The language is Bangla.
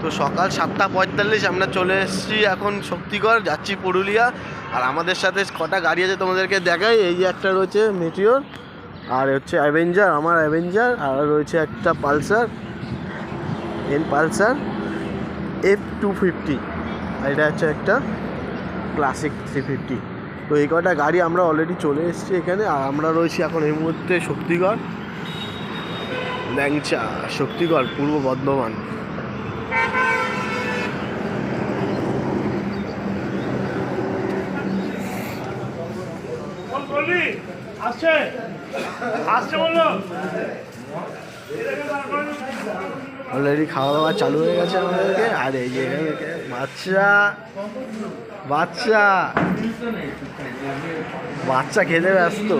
তো সকাল 7:45 আমরা চলে এসেছি এখন শক্তিগড়, যাচ্ছি পুরুলিয়া। আর আমাদের সাথে কটা গাড়ি আছে তোমাদেরকে দেখাই। এই যে একটা রয়েছে মেটিওর, আর হচ্ছে অ্যাভেঞ্জার, আমার অ্যাভেঞ্জার, আর রয়েছে একটা পালসার, পালসার F250, আর এটা হচ্ছে একটা ক্লাসিক 350। তো এই কটা গাড়ি আমরা অলরেডি চলে এসেছি এখানে। আর আমরা রয়েছি এখন এই মুহূর্তে শক্তিগড়, ল্যাংচা, শক্তিগড়, পূর্ব বর্ধমান। অলরেডি খাওয়া দাওয়া চালু হয়ে গেছে আমাদেরকে। আর এই যে বাচ্চা বাচ্চা বাচ্চা খেতে ব্যস্ত।